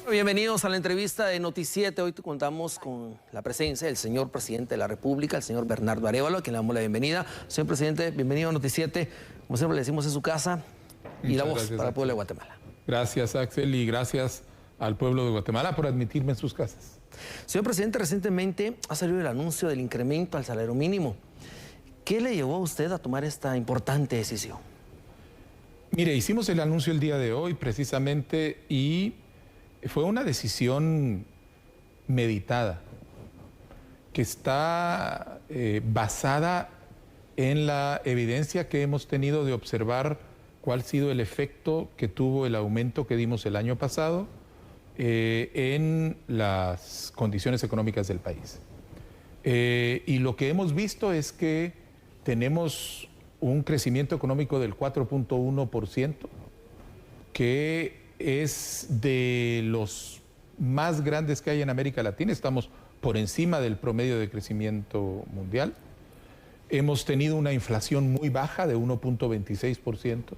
Bienvenidos a la entrevista de Noti7. Hoy contamos con la presencia del señor presidente de la República, el señor Bernardo Arévalo, a quien le damos la bienvenida. Señor presidente, bienvenido a Noti7. Como siempre le decimos, en su casa y la voz para el pueblo de Guatemala. Gracias, Axel, y gracias al pueblo de Guatemala por admitirme en sus casas. Señor presidente, recientemente ha salido el anuncio del incremento al salario mínimo. ¿Qué le llevó a usted a tomar esta importante decisión? Mire, hicimos el anuncio el día de hoy precisamente y fue una decisión meditada que está basada en la evidencia que hemos tenido de observar cuál ha sido el efecto que tuvo el aumento que dimos el año pasado en las condiciones económicas del país. Y lo que hemos visto es que tenemos un crecimiento económico del 4.1%, que es de los más grandes que hay en América Latina. Estamos por encima del promedio de crecimiento mundial. Hemos tenido una inflación muy baja de 1.26%.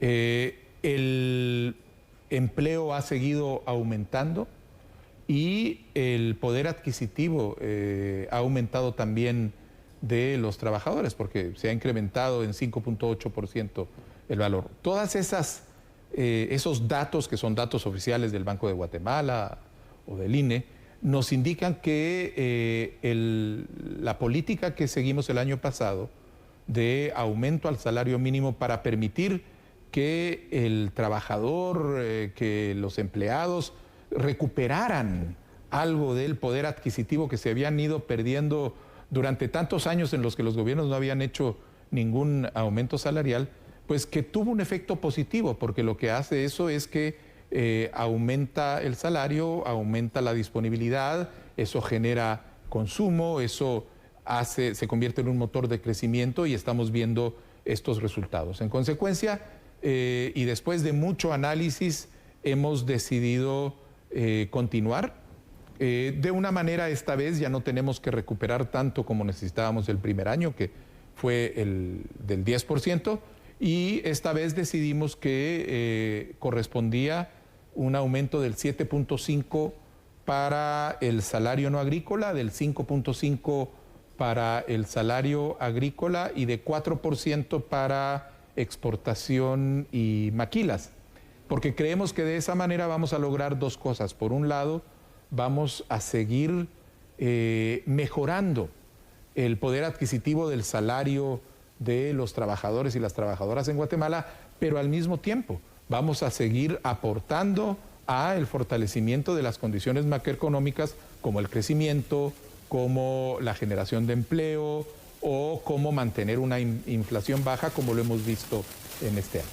El empleo ha seguido aumentando y el poder adquisitivo ha aumentado también de los trabajadores, porque se ha incrementado en 5.8% el valor. Todas esos datos, que son datos oficiales del Banco de Guatemala o del INE, nos indican que la política que seguimos el año pasado de aumento al salario mínimo para permitir que el trabajador, que los empleados recuperaran algo del poder adquisitivo que se habían ido perdiendo durante tantos años en los que los gobiernos no habían hecho ningún aumento salarial, pues que tuvo un efecto positivo, porque lo que hace eso es que aumenta el salario, aumenta la disponibilidad, eso genera consumo, eso se convierte en un motor de crecimiento y estamos viendo estos resultados. En consecuencia, y después de mucho análisis, hemos decidido continuar. De una manera, esta vez ya no tenemos que recuperar tanto como necesitábamos el primer año, que fue el del 10%, y esta vez decidimos que correspondía un aumento del 7.5% para el salario no agrícola, del 5.5% para el salario agrícola y de 4% para exportación y maquilas, porque creemos que de esa manera vamos a lograr dos cosas. Por un lado, vamos a seguir mejorando el poder adquisitivo del salario de los trabajadores y las trabajadoras en Guatemala, pero al mismo tiempo vamos a seguir aportando al fortalecimiento de las condiciones macroeconómicas, como el crecimiento, como la generación de empleo o como mantener una inflación baja, como lo hemos visto en este año.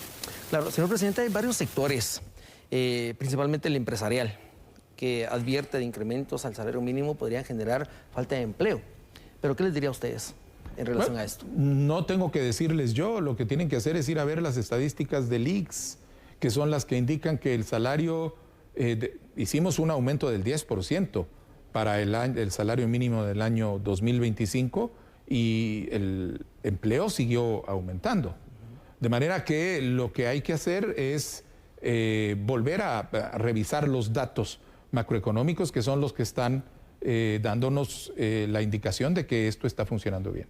Claro, señor presidente, hay varios sectores, principalmente el empresarial, que advierte de incrementos al salario mínimo podrían generar falta de empleo. ¿Pero qué les diría a ustedes en relación a esto? No tengo que decirles yo, lo que tienen que hacer es ir a ver las estadísticas del ICS, que son las que indican que el salario, hicimos un aumento del 10% para el salario mínimo del año 2025 y el empleo siguió aumentando. De manera que lo que hay que hacer es volver a revisar los datos macroeconómicos, que son los que están dándonos la indicación de que esto está funcionando bien.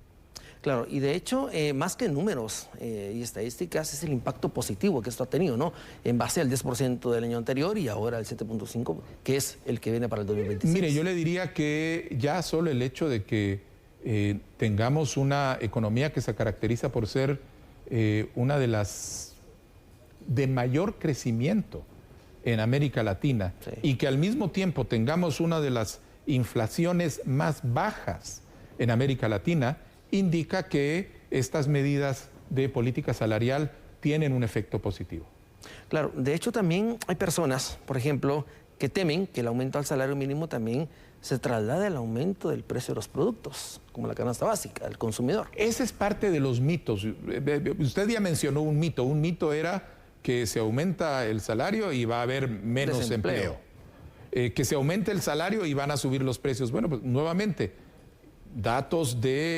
Claro, y de hecho, más que números y estadísticas, es el impacto positivo que esto ha tenido, ¿no? En base al 10% del año anterior y ahora al 7.5%, que es el que viene para el 2026. Mire, yo le diría que ya solo el hecho de que tengamos una economía que se caracteriza por ser una de las de mayor crecimiento en América Latina, sí, y que al mismo tiempo tengamos una de las inflaciones más bajas en América Latina, indica que estas medidas de política salarial tienen un efecto positivo. Claro, de hecho también hay personas, por ejemplo, que temen que el aumento al salario mínimo también se traslade al aumento del precio de los productos, como la canasta básica, al consumidor. Ese es parte de los mitos. Usted ya mencionó un mito. Un mito era que se aumenta el salario y va a haber menos empleo. Que se aumente el salario y van a subir los precios. Bueno, pues nuevamente, datos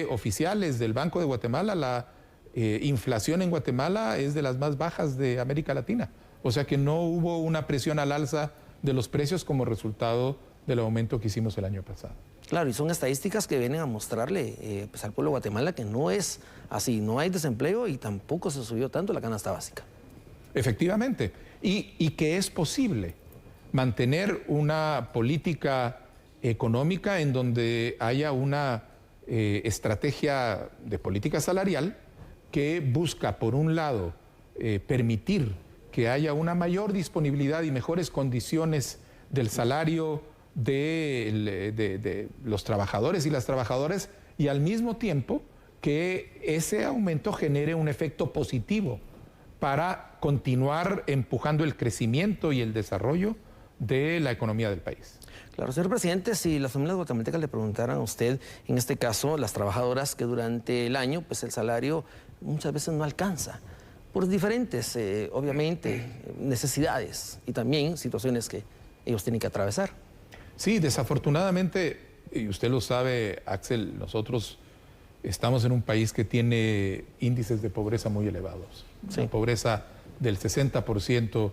oficiales del Banco de Guatemala, la inflación en Guatemala es de las más bajas de América Latina. O sea que no hubo una presión al alza de los precios como resultado del aumento que hicimos el año pasado. Claro, y son estadísticas que vienen a mostrarle pues al pueblo de Guatemala que no es así, no hay desempleo y tampoco se subió tanto la canasta básica. Efectivamente, y que es posible mantener una política económica en donde haya una estrategia de política salarial que busca, por un lado, permitir que haya una mayor disponibilidad y mejores condiciones del salario de los trabajadores y las trabajadoras, y al mismo tiempo que ese aumento genere un efecto positivo para continuar empujando el crecimiento y el desarrollo de la economía del país. Claro, señor presidente, si las familias guatemaltecas le preguntaran a usted, en este caso, las trabajadoras, que durante el año, pues el salario muchas veces no alcanza, por diferentes, obviamente, necesidades y también situaciones que ellos tienen que atravesar. Sí, desafortunadamente, y usted lo sabe, Axel, nosotros estamos en un país que tiene índices de pobreza muy elevados. Sí. Una pobreza del 60%,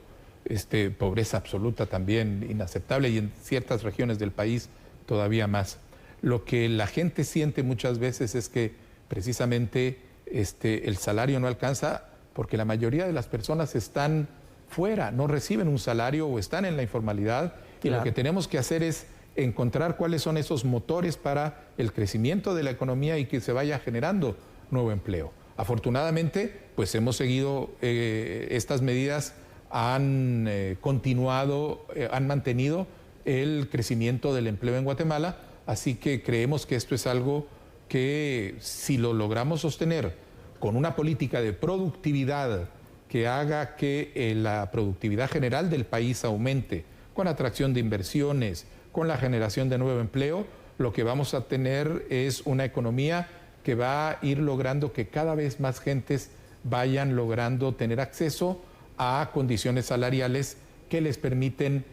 pobreza absoluta también inaceptable, y en ciertas regiones del país todavía más. Lo que la gente siente muchas veces es que precisamente el salario no alcanza porque la mayoría de las personas están fuera, no reciben un salario o están en la informalidad. Y claro, lo que tenemos que hacer es encontrar cuáles son esos motores para el crecimiento de la economía y que se vaya generando nuevo empleo. Afortunadamente, pues hemos seguido, estas medidas han continuado, han mantenido el crecimiento del empleo en Guatemala, así que creemos que esto es algo que, si lo logramos sostener con una política de productividad que haga que la productividad general del país aumente, con atracción de inversiones, con la generación de nuevo empleo, lo que vamos a tener es una economía que va a ir logrando que cada vez más gentes vayan logrando tener acceso a condiciones salariales que les permiten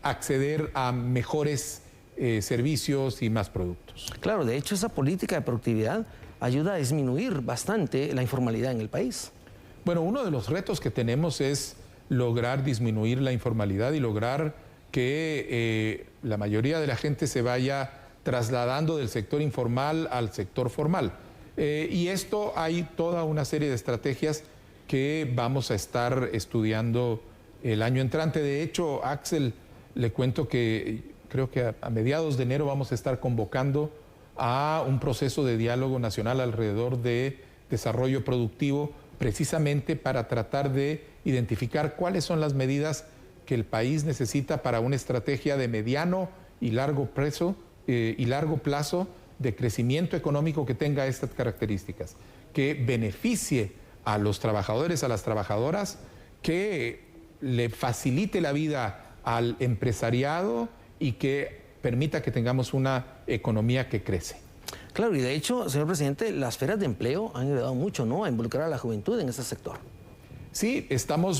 acceder a mejores servicios y más productos. Claro, de hecho esa política de productividad ayuda a disminuir bastante la informalidad en el país. Bueno, uno de los retos que tenemos es lograr disminuir la informalidad y lograr que la mayoría de la gente se vaya trasladando del sector informal al sector formal. Y esto, hay toda una serie de estrategias que vamos a estar estudiando el año entrante. De hecho, Axel, le cuento que creo que a mediados de enero vamos a estar convocando a un proceso de diálogo nacional alrededor de desarrollo productivo, precisamente para tratar de identificar cuáles son las medidas que el país necesita para una estrategia de mediano y largo plazo de crecimiento económico que tenga estas características, que beneficie a los trabajadores, a las trabajadoras, que le facilite la vida al empresariado y que permita que tengamos una economía que crece. Claro, y de hecho, señor presidente, las ferias de empleo han ayudado mucho, ¿no?, a involucrar a la juventud en ese sector. Sí,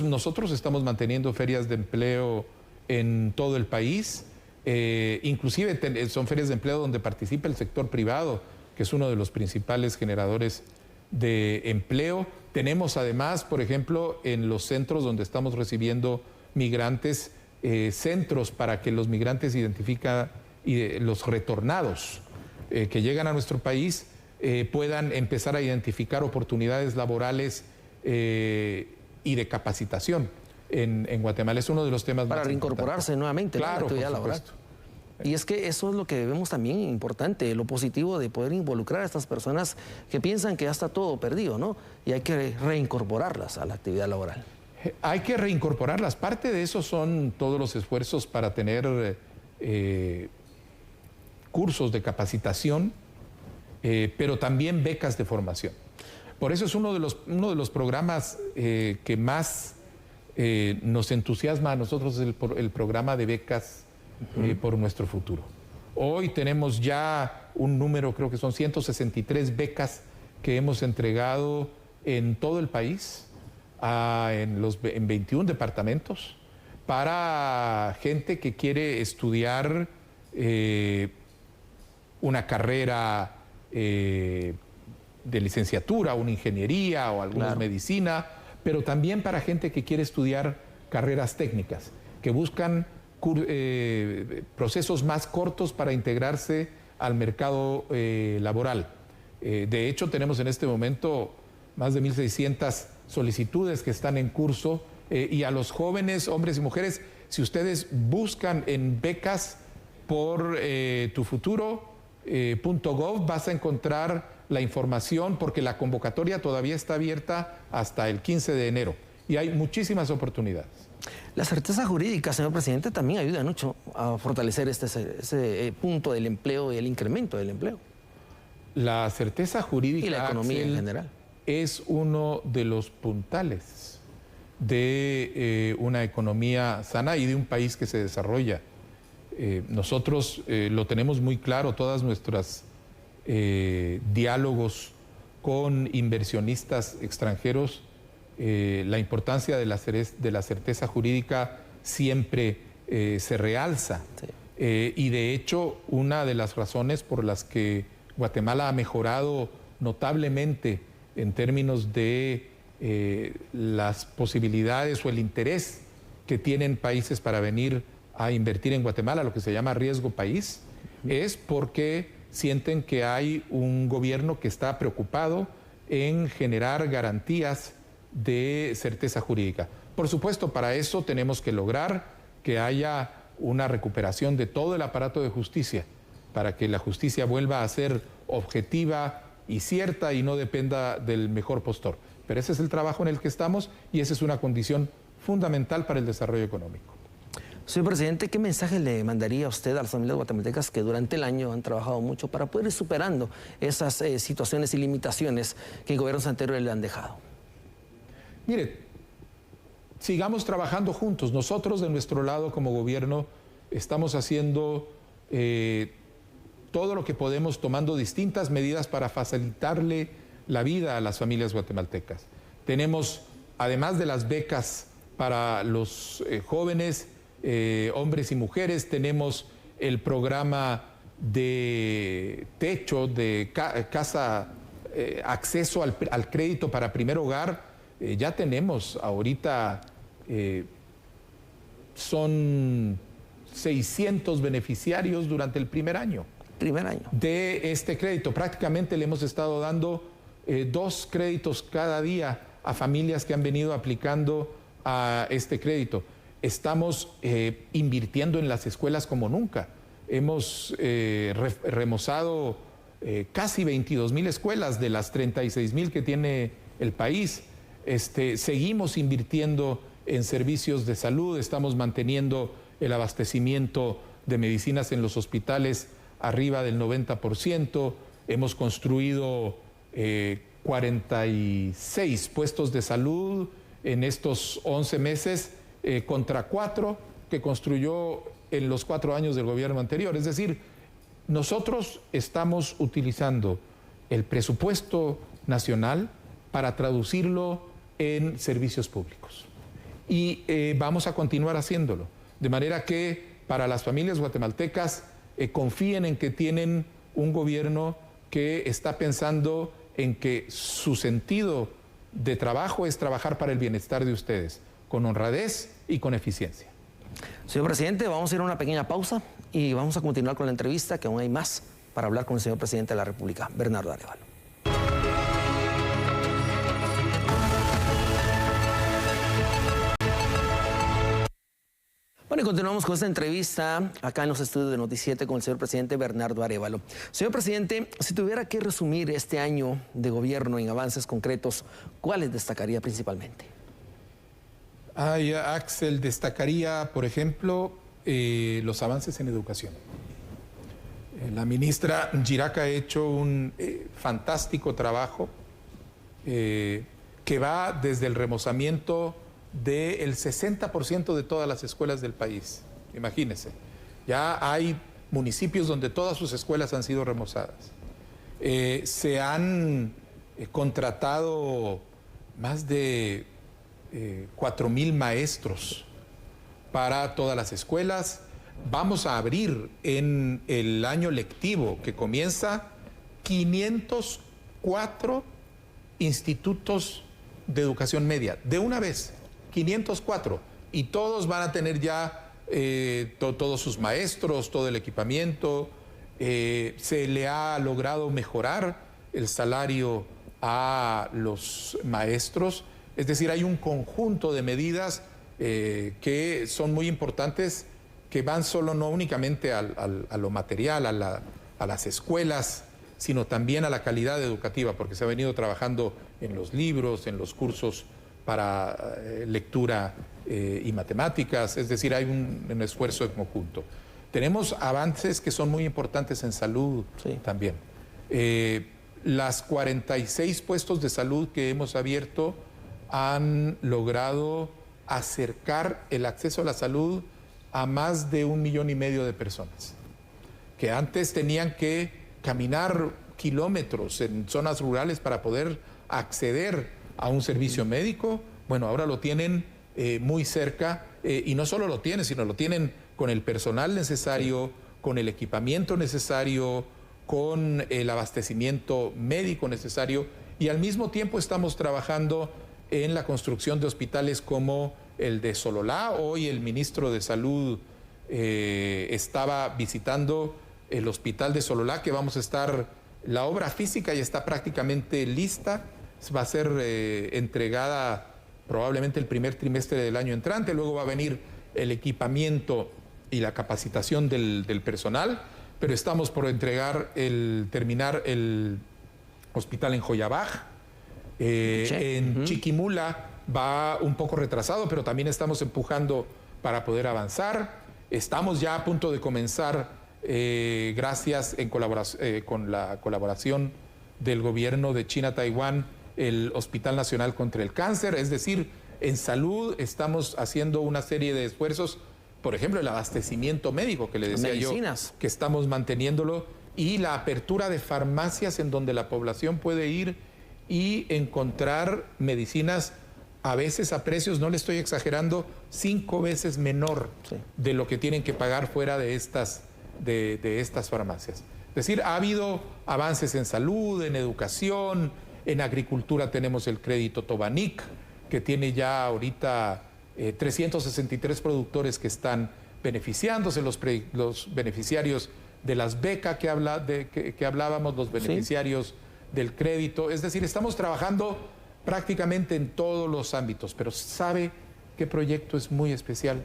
nosotros estamos manteniendo ferias de empleo en todo el país. Inclusive son ferias de empleo donde participa el sector privado, que es uno de los principales generadores de empleo. Tenemos además, por ejemplo, en los centros donde estamos recibiendo migrantes, centros para que los migrantes identifiquen y los retornados que llegan a nuestro país puedan empezar a identificar oportunidades laborales y de capacitación en Guatemala. Es uno de los temas para más reincorporarse nuevamente, ¿no?, a la actividad laboral. Y es que eso es lo que vemos también importante, lo positivo de poder involucrar a estas personas que piensan que ya está todo perdido, ¿no? Y hay que reincorporarlas a la actividad laboral. Hay que reincorporarlas. Parte de eso son todos los esfuerzos para tener cursos de capacitación, pero también becas de formación. Por eso es uno de los programas que más nos entusiasma a nosotros, el programa de becas por nuestro futuro. Hoy tenemos ya un número, creo que son 163 becas que hemos entregado en todo el país, en 21 departamentos, para gente que quiere estudiar una carrera de licenciatura, una ingeniería o alguna medicina, pero también para gente que quiere estudiar carreras técnicas. que buscan procesos más cortos para integrarse al mercado laboral. De hecho, tenemos en este momento más de 1.600 solicitudes que están en curso y a los jóvenes, hombres y mujeres, si ustedes buscan en becas por tufuturo.gov, vas a encontrar la información porque la convocatoria todavía está abierta hasta el 15 de enero y hay muchísimas oportunidades. La certeza jurídica, señor presidente, también ayuda mucho a fortalecer ese punto del empleo y el incremento del empleo. La certeza jurídica, y la economía, Axel, en general, es uno de los puntales de una economía sana y de un país que se desarrolla. Nosotros lo tenemos muy claro, todas nuestras diálogos con inversionistas extranjeros, la importancia de la certeza jurídica siempre se realza. Sí. Y de hecho, una de las razones por las que Guatemala ha mejorado notablemente en términos de las posibilidades o el interés que tienen países para venir a invertir en Guatemala, lo que se llama riesgo país, es porque sienten que hay un gobierno que está preocupado en generar garantías de certeza jurídica. Por supuesto, para eso tenemos que lograr que haya una recuperación de todo el aparato de justicia, para que la justicia vuelva a ser objetiva y cierta y no dependa del mejor postor. Pero ese es el trabajo en el que estamos y esa es una condición fundamental para el desarrollo económico. Señor presidente, ¿qué mensaje le mandaría a usted a las familias guatemaltecas que durante el año han trabajado mucho para poder ir superando esas situaciones y limitaciones que gobiernos anteriores le han dejado? Mire, sigamos trabajando juntos. Nosotros de nuestro lado como gobierno estamos haciendo todo lo que podemos, tomando distintas medidas para facilitarle la vida a las familias guatemaltecas. Tenemos, además de las becas para los jóvenes, hombres y mujeres, tenemos el programa de techo, de casa, acceso al crédito para primer hogar. Ya tenemos ahorita, son 600 beneficiarios durante el primer año de este crédito. Prácticamente le hemos estado dando 2 créditos cada día a familias que han venido aplicando a este crédito. Estamos invirtiendo en las escuelas como nunca. Hemos remozado casi 22,000 escuelas de las 36,000 que tiene el país. Seguimos invirtiendo en servicios de salud, estamos manteniendo el abastecimiento de medicinas en los hospitales arriba del 90%, hemos construido 46 puestos de salud en estos 11 meses contra 4 que construyó en los 4 años del gobierno anterior. Es decir, nosotros estamos utilizando el presupuesto nacional para traducirlo en servicios públicos. Y vamos a continuar haciéndolo. De manera que para las familias guatemaltecas confíen en que tienen un gobierno que está pensando en que su sentido de trabajo es trabajar para el bienestar de ustedes, con honradez y con eficiencia. Señor presidente, vamos a ir a una pequeña pausa y vamos a continuar con la entrevista, que aún hay más para hablar con el señor presidente de la República, Bernardo Arévalo. Bueno, y continuamos con esta entrevista acá en los estudios de Noti7 con el señor presidente Bernardo Arévalo. Señor presidente, si tuviera que resumir este año de gobierno en avances concretos, ¿cuáles destacaría principalmente? Axel, destacaría, por ejemplo, los avances en educación. La ministra Giraca ha hecho un fantástico trabajo que va desde el remozamiento del 60% de todas las escuelas del país. Imagínense, ya hay municipios donde todas sus escuelas han sido remozadas. Se han contratado más de 4,000 maestros para todas las escuelas. Vamos a abrir en el año lectivo que comienza 504 institutos de educación media, de una vez. 504, y todos van a tener ya todos sus maestros, todo el equipamiento. Se le ha logrado mejorar el salario a los maestros. Es decir, hay un conjunto de medidas que son muy importantes, que van solo no únicamente a lo material, a las escuelas, sino también a la calidad educativa, porque se ha venido trabajando en los libros, en los cursos para lectura y matemáticas. Es decir, hay un esfuerzo en conjunto. Tenemos avances que son muy importantes en salud también. Las 46 puestos de salud que hemos abierto han logrado acercar el acceso a la salud a más de 1,5 millones de personas, que antes tenían que caminar kilómetros en zonas rurales para poder acceder a un servicio médico. Bueno, ahora lo tienen muy cerca, y no solo lo tienen, sino lo tienen con el personal necesario, con el equipamiento necesario, con el abastecimiento médico necesario, y al mismo tiempo estamos trabajando en la construcción de hospitales como el de Sololá. Hoy el ministro de Salud estaba visitando el hospital de Sololá, que vamos a estar, la obra física ya está prácticamente lista, va a ser entregada probablemente el primer trimestre del año entrante, luego va a venir el equipamiento y la capacitación del personal, pero estamos por terminar el hospital en Joyabaj. En Chiquimula va un poco retrasado, pero también estamos empujando para poder avanzar. Estamos ya a punto de comenzar, gracias con la colaboración del gobierno de China-Taiwán, el Hospital Nacional contra el Cáncer. Es decir, en salud estamos haciendo una serie de esfuerzos, por ejemplo, el abastecimiento médico que le decía yo, que estamos manteniéndolo, y la apertura de farmacias en donde la población puede ir y encontrar medicinas a veces a precios, no le estoy exagerando, 5 veces menor de lo que tienen que pagar fuera de estas farmacias. Es decir, ha habido avances en salud, en educación, en agricultura tenemos el crédito Tobanic, que tiene ya ahorita 363 productores que están beneficiándose, los beneficiarios de las becas que hablábamos, los beneficiarios del crédito. Es decir, estamos trabajando prácticamente en todos los ámbitos, pero ¿sabe qué proyecto es muy especial?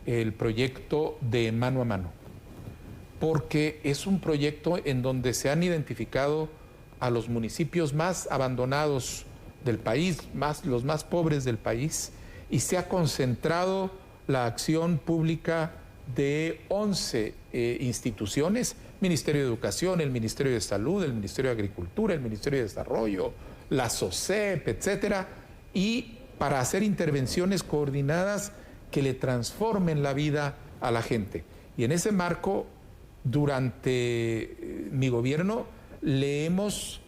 El proyecto de Mano a Mano, porque es un proyecto en donde se han identificado a los municipios más abandonados del país, los más pobres del país, y se ha concentrado la acción pública de 11 instituciones: Ministerio de Educación, el Ministerio de Salud, el Ministerio de Agricultura, el Ministerio de Desarrollo, la SOCEP, etcétera, y para hacer intervenciones coordinadas que le transformen la vida a la gente. Y en ese marco, durante mi gobierno, le hemos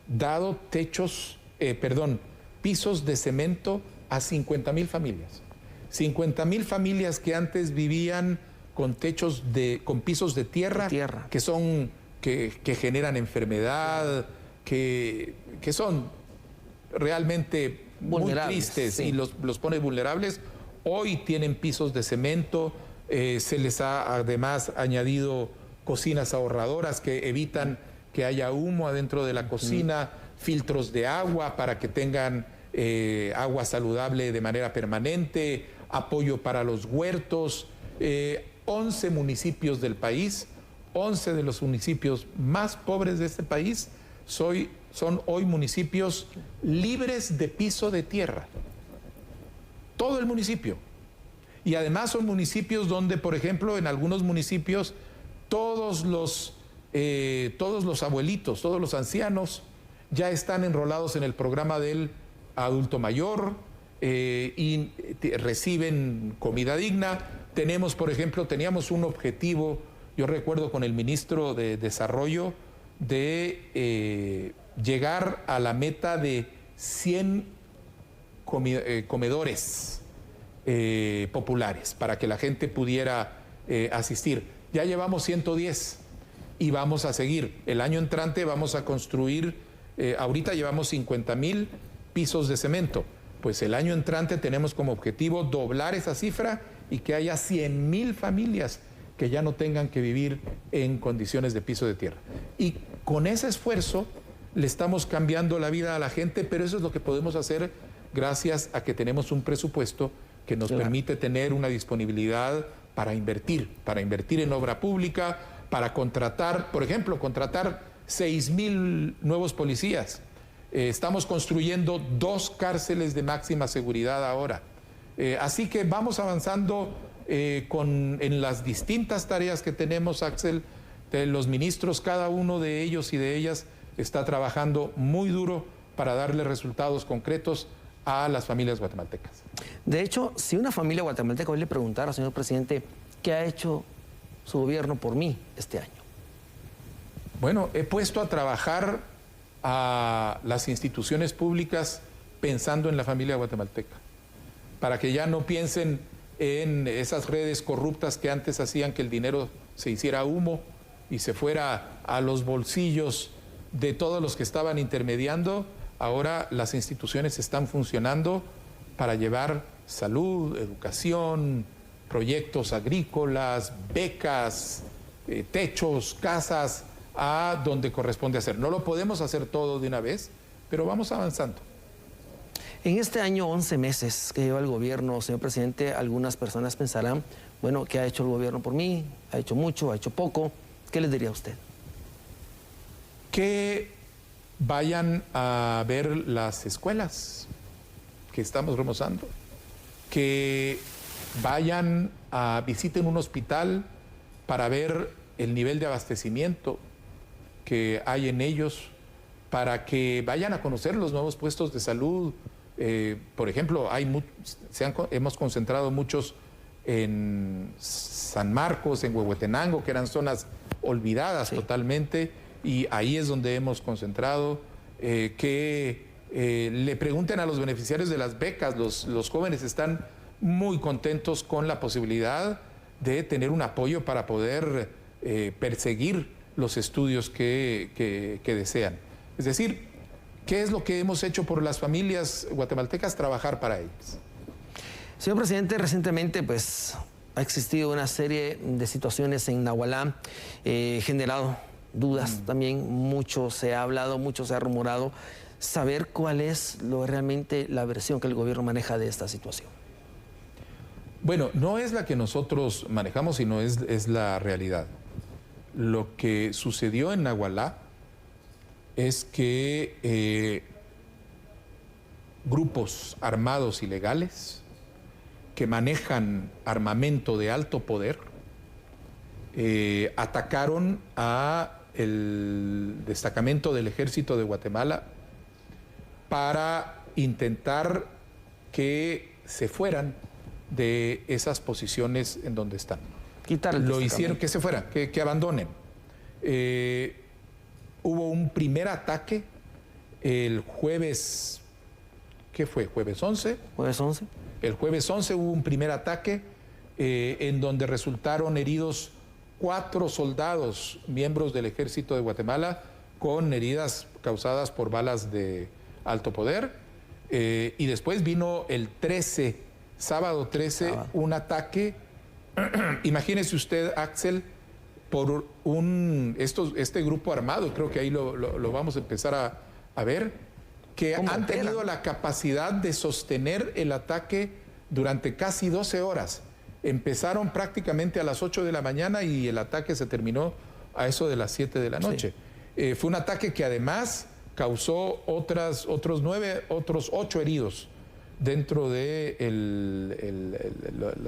dado pisos de cemento a 50,000 familias. 50,000 familias que antes vivían con pisos de tierra. Que generan enfermedad, que son realmente muy tristes y los pone vulnerables. Hoy tienen pisos de cemento, se les ha además añadido cocinas ahorradoras que evitan que haya humo adentro de la cocina, filtros de agua para que tengan agua saludable de manera permanente, apoyo para los huertos. 11 municipios del país, 11 de los municipios más pobres de este país son hoy municipios libres de piso de tierra. Todo el municipio. Y además son municipios donde, por ejemplo, en algunos municipios, todos los abuelitos, todos los ancianos ya están enrolados en el programa del adulto mayor y reciben comida digna. Tenemos, por ejemplo, teníamos un objetivo, yo recuerdo con el ministro de Desarrollo, de llegar a la meta de 100 comedores populares para que la gente pudiera asistir. Ya llevamos 110 y vamos a seguir. El año entrante vamos a construir, ahorita llevamos 50,000 pisos de cemento, pues el año entrante tenemos como objetivo doblar esa cifra y que haya 100,000 familias que ya no tengan que vivir en condiciones de piso de tierra. Y con ese esfuerzo le estamos cambiando la vida a la gente, pero eso es lo que podemos hacer gracias a que tenemos un presupuesto que nos permite tener una disponibilidad para invertir en obra pública, para contratar, por ejemplo, contratar 6,000 nuevos policías. Estamos construyendo 2 cárceles de máxima seguridad ahora. Así que vamos avanzando en las distintas tareas que tenemos, Axel. Los ministros, cada uno de ellos y de ellas está trabajando muy duro para darle resultados concretos a las familias guatemaltecas. De hecho, si una familia guatemalteca hoy le preguntara, señor presidente, ¿qué ha hecho su gobierno por mí este año? Bueno, he puesto a trabajar a las instituciones públicas pensando en la familia guatemalteca, para que ya no piensen en esas redes corruptas que antes hacían que el dinero se hiciera humo y se fuera a los bolsillos de todos los que estaban intermediando. Ahora las instituciones están funcionando para llevar salud, educación, proyectos agrícolas, becas, techos, casas, a donde corresponde hacer. No lo podemos hacer todo de una vez, pero vamos avanzando. En este año, 11 meses que lleva el gobierno, señor presidente, algunas personas pensarán, bueno, ¿qué ha hecho el gobierno por mí? ¿Ha hecho mucho? ¿Ha hecho poco? ¿Qué les diría a usted? Que vayan a ver las escuelas que estamos remozando, que vayan a visiten un hospital para ver el nivel de abastecimiento que hay en ellos, para que vayan a conocer los nuevos puestos de salud. Por ejemplo, hemos concentrado muchos en San Marcos, en Huehuetenango, que eran zonas olvidadas totalmente, y ahí es donde hemos concentrado. Que le pregunten a los beneficiarios de las becas. Los jóvenes están muy contentos con la posibilidad de tener un apoyo para poder perseguir los estudios que desean. Es decir, ¿qué es lo que hemos hecho por las familias guatemaltecas? Trabajar para ellas. Señor presidente, recientemente pues ha existido una serie de situaciones en Nahualá, generado dudas también, mucho se ha hablado, mucho se ha rumorado. Saber cuál es realmente la versión que el gobierno maneja de esta situación. Bueno, no es la que nosotros manejamos, sino es la realidad. Lo que sucedió en Nahualá es que grupos armados ilegales que manejan armamento de alto poder atacaron a el destacamento del Ejército de Guatemala para intentar que se fueran de esas posiciones en donde están. Lo hicieron, que se fueran, que abandonen. Hubo un primer ataque el jueves, ¿qué fue? ¿Jueves 11? ¿Jueves 11? El jueves 11 hubo un primer ataque en donde resultaron heridos 4 soldados, miembros del Ejército de Guatemala, con heridas causadas por balas de alto poder. Y después vino el 13, sábado 13, un ataque. Imagínese usted, Axel, por este grupo armado, creo que ahí lo vamos a empezar a ver, que han tenido la capacidad de sostener el ataque durante casi 12 horas. Empezaron prácticamente a las 8 de la mañana y el ataque se terminó a eso de las 7 de la noche. Sí. Fue un ataque que además causó otros 8 heridos dentro de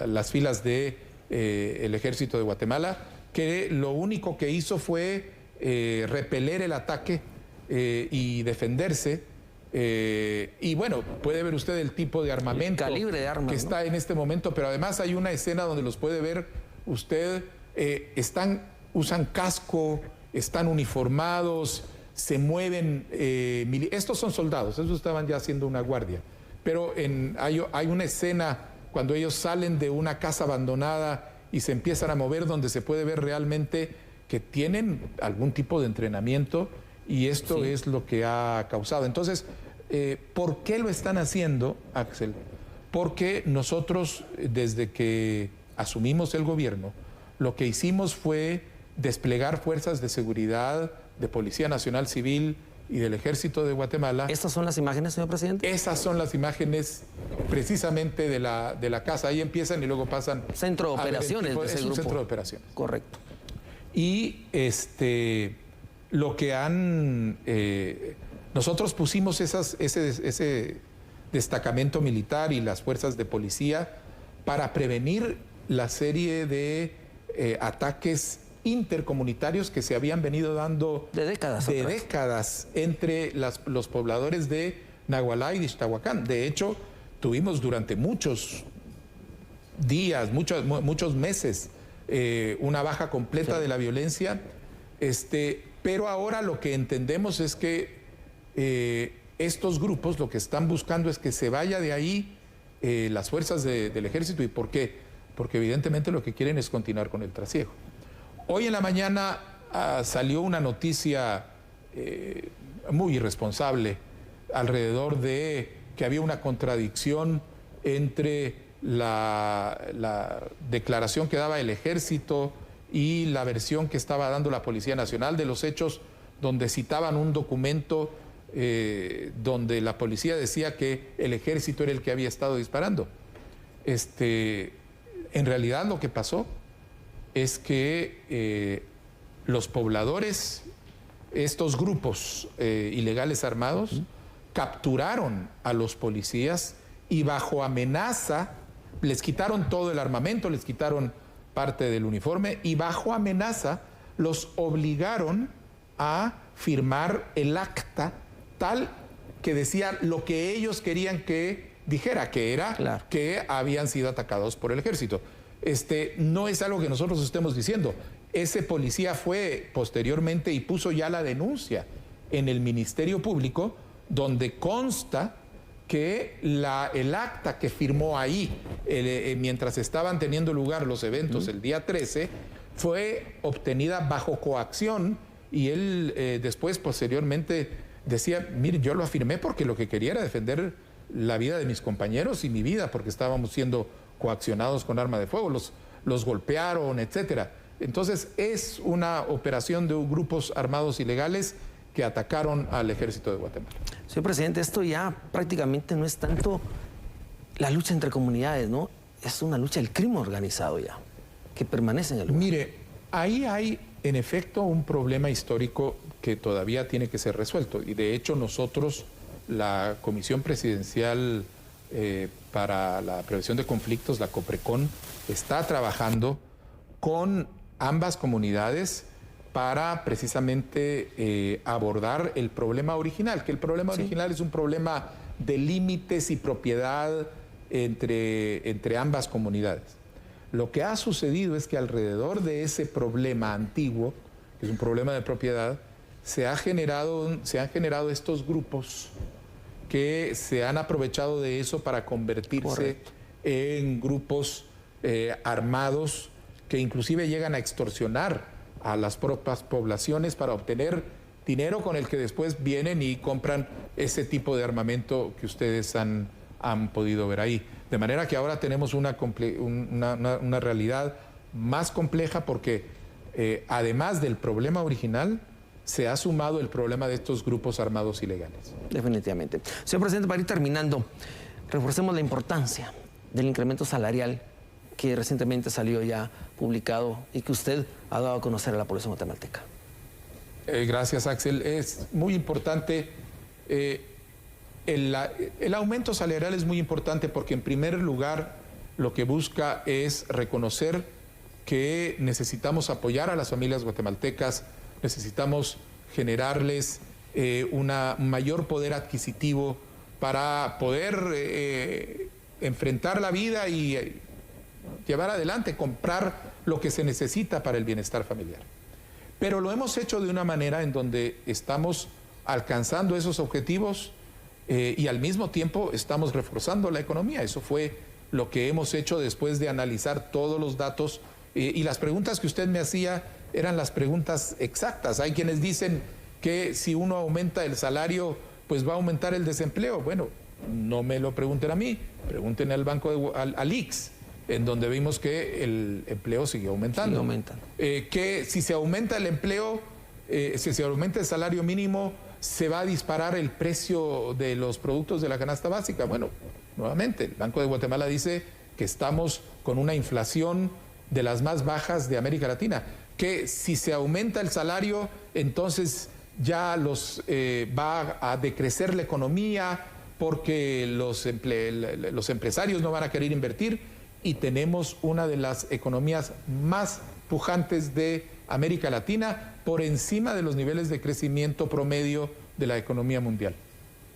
las filas del Ejército de Guatemala, que lo único que hizo fue repeler el ataque y defenderse. Y bueno, puede ver usted el tipo de armamento, el calibre de armas, que está en este momento, pero además hay una escena donde los puede ver usted, usan casco, están uniformados, se mueven, estos son soldados, esos estaban ya haciendo una guardia, pero hay una escena cuando ellos salen de una casa abandonada y se empiezan a mover, donde se puede ver realmente que tienen algún tipo de entrenamiento, y esto es lo que ha causado. Entonces, ¿Por qué lo están haciendo, Axel? Porque nosotros, desde que asumimos el gobierno, lo que hicimos fue desplegar fuerzas de seguridad, de Policía Nacional Civil y del Ejército de Guatemala. ¿Estas son las imágenes, señor presidente? Esas son las imágenes precisamente de la casa. Ahí empiezan y luego pasan. Centro de operaciones de ese grupo. Es un centro de operaciones. Correcto. Y lo que han... nosotros pusimos ese destacamento militar y las fuerzas de policía para prevenir la serie de ataques intercomunitarios que se habían venido dando de décadas entre los pobladores de Nagualá y de Ixtahuacán. De hecho, tuvimos durante muchos días, muchos meses, una baja completa de la violencia, pero ahora lo que entendemos es que estos grupos lo que están buscando es que se vaya de ahí las fuerzas del ejército. ¿Y por qué? Porque evidentemente lo que quieren es continuar con el trasiego. Hoy en la mañana salió una noticia muy irresponsable alrededor de que había una contradicción entre la declaración que daba el ejército y la versión que estaba dando la Policía Nacional de los hechos, donde citaban un documento donde la policía decía que el ejército era el que había estado disparando. En realidad lo que pasó es que los pobladores, estos grupos ilegales armados, capturaron a los policías y bajo amenaza les quitaron todo el armamento, les quitaron parte del uniforme y bajo amenaza los obligaron a firmar el acta tal que decía lo que ellos querían que dijera, que era que habían sido atacados por el ejército. No es algo que nosotros estemos diciendo. Ese policía fue posteriormente y puso ya la denuncia en el Ministerio Público, donde consta que el acta que firmó ahí, mientras estaban teniendo lugar los eventos el día 13, fue obtenida bajo coacción y él después, posteriormente, decía, mire, yo lo afirmé porque lo que quería era defender la vida de mis compañeros y mi vida, porque estábamos siendo coaccionados con arma de fuego, los golpearon, etcétera. Entonces es una operación de grupos armados ilegales que atacaron al ejército de Guatemala. Señor presidente, esto ya prácticamente no es tanto la lucha entre comunidades, ¿no? Es una lucha del crimen organizado ya, que permanece en el lugar. Mire, ahí hay en efecto un problema histórico que todavía tiene que ser resuelto. Y de hecho nosotros, la Comisión Presidencial para la Prevención de Conflictos, la COPRECON, está trabajando con ambas comunidades para precisamente abordar el problema original, que el problema original es un problema de límites y propiedad entre ambas comunidades. Lo que ha sucedido es que alrededor de ese problema antiguo, que es un problema de propiedad, se han generado estos grupos que se han aprovechado de eso para convertirse en grupos armados que inclusive llegan a extorsionar a las propias poblaciones para obtener dinero con el que después vienen y compran ese tipo de armamento que ustedes han podido ver ahí. De manera que ahora tenemos una realidad más compleja porque además del problema original, se ha sumado el problema de estos grupos armados ilegales. Definitivamente. Señor presidente, para ir terminando, reforcemos la importancia del incremento salarial que recientemente salió ya publicado y que usted ha dado a conocer a la población guatemalteca. Gracias, Axel. Es muy importante. El aumento salarial es muy importante porque, en primer lugar, lo que busca es reconocer que necesitamos apoyar a las familias guatemaltecas, necesitamos generarles un mayor poder adquisitivo para poder enfrentar la vida y llevar adelante, comprar lo que se necesita para el bienestar familiar. Pero lo hemos hecho de una manera en donde estamos alcanzando esos objetivos y al mismo tiempo estamos reforzando la economía. Eso fue lo que hemos hecho después de analizar todos los datos y las preguntas que usted me hacía eran las preguntas exactas. Hay quienes dicen que si uno aumenta el salario, pues va a aumentar el desempleo. Bueno, no me lo pregunten a mí, pregunten al banco, al ICS, en donde vimos que el empleo sigue aumentando. Que si se aumenta el empleo, si se aumenta el salario mínimo, se va a disparar el precio de los productos de la canasta básica. Bueno, nuevamente, el Banco de Guatemala dice que estamos con una inflación de las más bajas de América Latina, que si se aumenta el salario, entonces ya va a decrecer la economía porque los empresarios no van a querer invertir, y tenemos una de las economías más pujantes de América Latina, por encima de los niveles de crecimiento promedio de la economía mundial.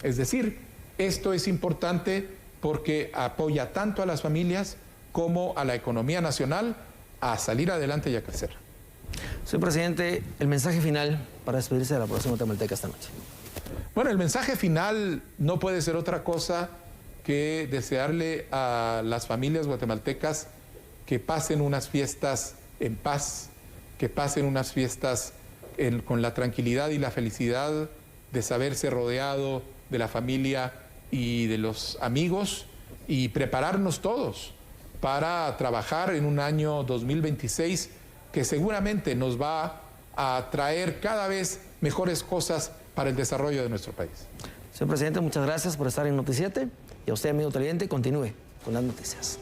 Es decir, esto es importante porque apoya tanto a las familias como a la economía nacional a salir adelante y a crecer. Señor presidente, el mensaje final para despedirse de la población guatemalteca esta noche. Bueno, el mensaje final no puede ser otra cosa que desearle a las familias guatemaltecas que pasen unas fiestas en paz, que pasen unas fiestas con la tranquilidad y la felicidad de saberse rodeado de la familia y de los amigos, y prepararnos todos para trabajar en un año 2026 que seguramente nos va a traer cada vez mejores cosas para el desarrollo de nuestro país. Señor presidente, muchas gracias por estar en Noti7, y a usted, amigo televidente, continúe con las noticias.